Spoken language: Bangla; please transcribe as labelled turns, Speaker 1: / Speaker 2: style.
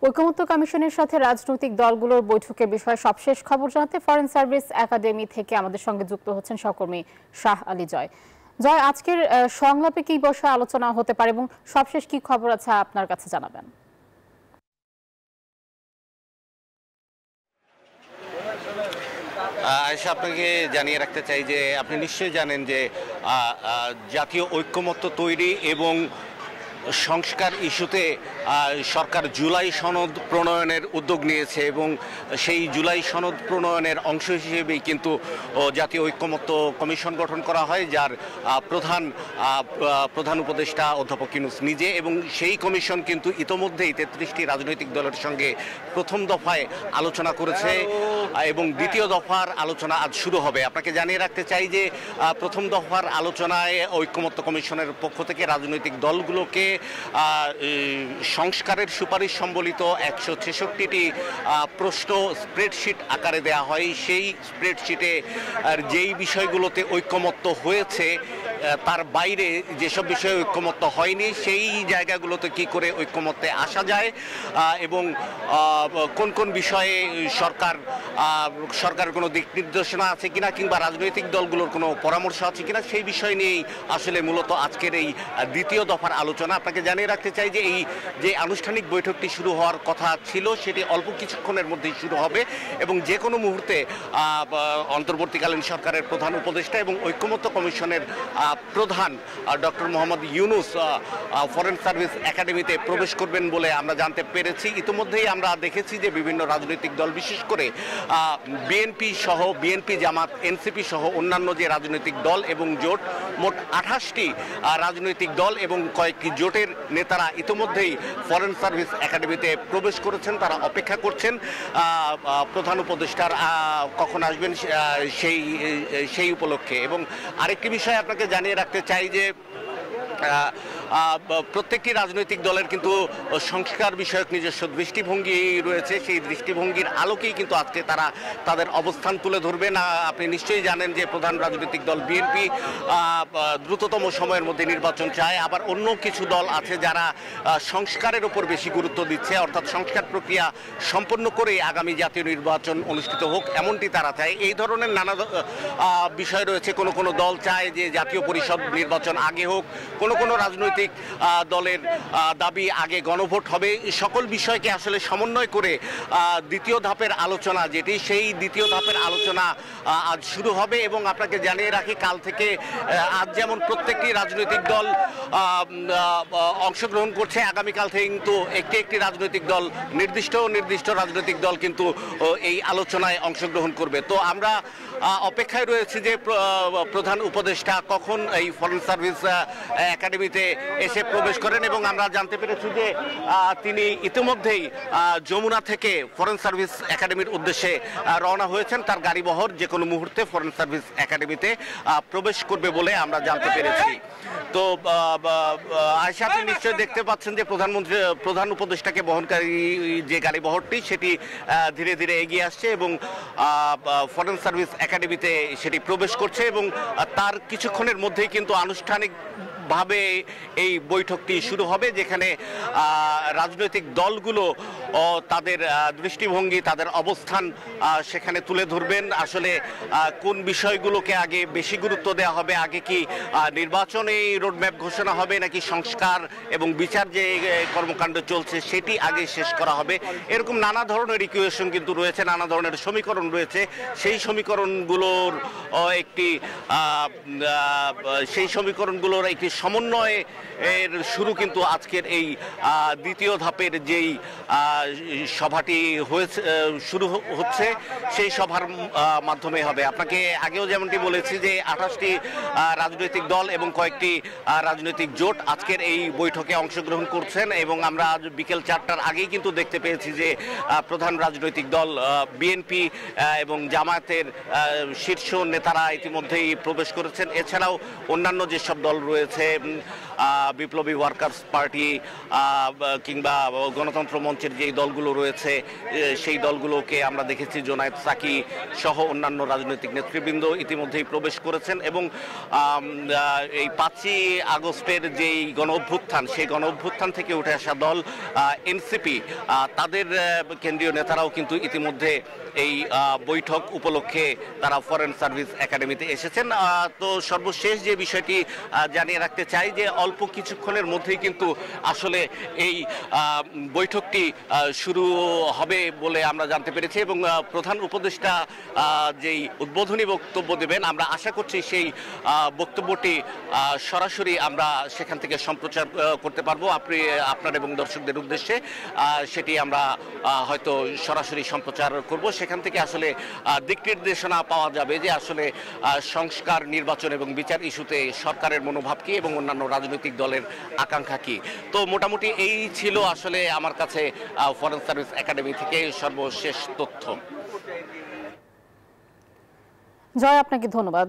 Speaker 1: ঐকমত্য কমিশনের সাথে রাজনৈতিক দলগুলোর বৈঠকের বিষয়ে সবশেষ খবর জানাতে ফরেন সার্ভিস একাডেমি থেকে আমাদের সঙ্গে যুক্ত হচ্ছেন সহকর্মী শাহ আলী জয়। জয়, আজকের সংলাপে কি বিষয়ে আলোচনা হতে পারে এবং সবশেষ কি খবর আছে আপনার কাছে জানাবেন?
Speaker 2: আয়েশা, আপনাকে জানিয়ে রাখতে চাই যে আপনি নিশ্চয়ই জানেন যে জাতীয় ঐক্যমত্য তৈরি এবং সংস্কার ইস্যুতে সরকার জুলাই সনদ প্রণয়নের উদ্যোগ নিয়েছে এবং সেই জুলাই সনদ প্রণয়নের অংশ হিসেবেই কিন্তু জাতীয় ঐক্যমত্য কমিশন গঠন করা হয়, যার প্রধান উপদেষ্টা অধ্যাপক ইউনূস নিজে। এবং সেই কমিশন কিন্তু ইতোমধ্যেই 33টি রাজনৈতিক দলের সঙ্গে প্রথম দফায় আলোচনা করেছে এবং দ্বিতীয় দফার আলোচনা আজ শুরু হবে। আপনাকে জানিয়ে রাখতে চাই যে প্রথম দফার আলোচনায় ঐক্যমত্য কমিশনের পক্ষ থেকে রাজনৈতিক দলগুলোকে সংস্কারের সুপারিশ সম্বলিত 166টি প্রশ্ন স্প্রেডশিট আকারে দেওয়া হয়। সেই স্প্রেডশিটে যেই বিষয়গুলোতে ঐক্যমত্য হয়েছে তার বাইরে যেসব বিষয়ে ঐক্যমত্য হয়নি সেই জায়গাগুলোতে কি করে ঐক্যমত্যে আসা যায় এবং কোন কোন বিষয়ে সরকার কোনো দিক নির্দেশনা আছে কিনা কিংবা রাজনৈতিক দলগুলোর কোনো পরামর্শ আছে কিনা সেই বিষয় নিয়েই আসলে মূলত আজকের এই দ্বিতীয় দফার আলোচনা। আপনাকে জানিয়ে রাখতে চাই যে এই যে আনুষ্ঠানিক বৈঠকটি শুরু হওয়ার কথা ছিল সেটি অল্প কিছুক্ষণের মধ্যেই শুরু হবে এবং যে কোনো মুহূর্তে অন্তর্বর্তীকালীন সরকারের প্রধান উপদেষ্টা এবং ঐক্যমত্য কমিশনের প্রধান doctor Mohammad Yunus foreign service একাডেমিতে প্রবেশ করবেন বলে আমরা জানতে পেরেছি। ইতিমধ্যেই আমরা দেখেছি যে বিভিন্ন রাজনৈতিক দল, বিশেষ করে বিএনপি, জামাত, এনসিপি সহ অন্যান্য যে রাজনৈতিক দল এবং জোট, মোট 28টি রাজনৈতিক দল এবং কয়েকটি জোটের নেতারা ইতিমধ্যেই ফরেন সার্ভিস একাডেমিতে প্রবেশ করেছেন। তারা অপেক্ষা করছেন প্রধান উপদেষ্টার কখন আসবেন সেই উপলক্ষে। এবং আরেকটি বিষয় আপনাকে জানিয়ে রাখতে চাই যে প্রত্যেকটি রাজনৈতিক দলের কিন্তু সংস্কার বিষয়ক নিজস্ব দৃষ্টিভঙ্গি রয়েছে। সেই দৃষ্টিভঙ্গির আলোকেই কিন্তু আজকে তারা তাদের অবস্থান তুলে ধরবেন। আপনি নিশ্চয়ই জানেন যে প্রধান রাজনৈতিক দল বিএনপি দ্রুততম সময়ের মধ্যে নির্বাচন চায়, আবার অন্য কিছু দল আছে যারা সংস্কারের উপর বেশি গুরুত্ব দিচ্ছে, অর্থাৎ সংস্কার প্রক্রিয়া সম্পন্ন করে আগামী জাতীয় নির্বাচন অনুষ্ঠিত হোক এমনটি তারা চায়। এই ধরনের নানা বিষয় রয়েছে। কোনো দল চায় যে জাতীয় পরিষদ নির্বাচন আগে হোক, কোনো রাজনৈতিক দলের দাবি আগে গণভোট হবে। সকল বিষয়কে আসলে সমন্বয় করে দ্বিতীয় ধাপের আলোচনা, যেটি সেই দ্বিতীয় ধাপের আলোচনা আজ শুরু হবে। এবং আপনাকে জানিয়ে রাখি, কাল থেকে আজ যেমন প্রত্যেকটি রাজনৈতিক দল অংশগ্রহণ করছে, আগামীকাল থেকে কিন্তু একটি রাজনৈতিক দল, নির্দিষ্ট রাজনৈতিক দল কিন্তু এই আলোচনায় অংশগ্রহণ করবে। তো আমরা অপেক্ষায় রয়েছি যে প্রধান উপদেষ্টা কখন এই ফরেন সার্ভিস একাডেমিতে এসে প্রবেশ করেন। এবং আমরা জানতে পেরেছি যে তিনি ইতিমধ্যেই যমুনা থেকে ফরেন সার্ভিস একাডেমির উদ্দেশ্যে রওনা হয়েছেন। তার গাড়িবহর যে কোনো মুহূর্তে ফরেন সার্ভিস একাডেমিতে প্রবেশ করবে বলে আমরা জানতে পেরেছি। তো আয়েশা, আপনি নিশ্চয়ই দেখতে পাচ্ছেন যে প্রধান উপদেষ্টাকে বহনকারী যে গাড়িবহরটি সেটি ধীরে ধীরে এগিয়ে আসছে এবং ফরেন সার্ভিস একাডেমিতে সেটি প্রবেশ করছে এবং তার কিছুক্ষণের মধ্যেই কিন্তু আনুষ্ঠানিকভাবে এই বৈঠকটি শুরু হবে, যেখানে রাজনৈতিক দলগুলো তাদের দৃষ্টিভঙ্গি, তাদের অবস্থান সেখানে তুলে ধরবেন। আসলে কোন বিষয়গুলোকে আগে বেশি গুরুত্ব দেওয়া হবে, আগে কি নির্বাচনে রোডম্যাপ ঘোষণা হবে নাকি সংস্কার এবং বিচার যে কর্মকাণ্ড চলছে সেটি আগে শেষ করা হবে, এরকম নানা ধরনের ইকুয়েশন কিন্তু রয়েছে, নানা ধরনের সমীকরণ রয়েছে। সেই সমীকরণগুলোর একটি সমন্বয়ের শুরু কিন্তু আজকের এই দ্বিতীয় ধাপের যেই সভাটি শুরু হচ্ছে সেই সভার মাধ্যমে হবে। আপনাকে আগেও যেমনটি বলেছি যে 28টি রাজনৈতিক দল এবং কয়েকটি রাজনৈতিক জোট আজকের এই বৈঠকে অংশগ্রহণ করছেন এবং আমরা আজ বিকেল 4টার আগেই কিন্তু দেখতে পেয়েছি যে প্রধান রাজনৈতিক দল বিএনপি এবং জামায়াতের শীর্ষ নেতারা ইতিমধ্যেই প্রবেশ করেছেন। এছাড়াও অন্যান্য যেসব দল রয়েছে বিপ্লবী ওয়ার্কার্স পার্টি কিংবা গণতন্ত্র মঞ্চের যেই দলগুলো রয়েছে সেই দলগুলোকে আমরা দেখেছি জোনায়েদ সাকি সহ অন্যান্য রাজনৈতিক নেতৃবৃন্দ ইতিমধ্যেই প্রবেশ করেছেন এবং এই 5ই আগস্টের যেই গণ অভ্যুত্থান সেই গণ অভ্যুত্থান থেকে উঠে আসা দল এনসিপি তাদের কেন্দ্রীয় নেতারাও কিন্তু ইতিমধ্যে এই বৈঠক উপলক্ষে তারা ফরেন সার্ভিস একাডেমিতে এসেছেন। তো সর্বশেষ যে বিষয়টি জানিয়ে রাখতে চাই যে অল্প কিছুক্ষণের মধ্যেই কিন্তু আসলে এই বৈঠকটি শুরু হবে বলে আমরা জানতে পেরেছি এবং প্রধান উপদেষ্টা যেই উদ্বোধনী বক্তব্য দেবেন আমরা আশা করছি সেই বক্তব্যটি সরাসরি আমরা সেখান থেকে সম্প্রচার করতে পারবো আপনার এবং দর্শকদের উদ্দেশ্যে সেটি আমরা হয়তো সরাসরি সম্প্রচার করব। সেখান থেকে আসলে দিক নির্দেশনা পাওয়া যাবে যে আসলে সংস্কার, নির্বাচন এবং বিচার ইস্যুতে সরকারের মনোভাব কি এবং অন্যান্য রাজনৈতিক দলের আকাঙ্ক্ষা কি। তো মোটামুটি এই ছিল আসলে আমার কাছে ফরেন সার্ভিস একাডেমি থেকে সর্বশেষ তথ্য।
Speaker 1: জয়, আপনাকে ধন্যবাদ।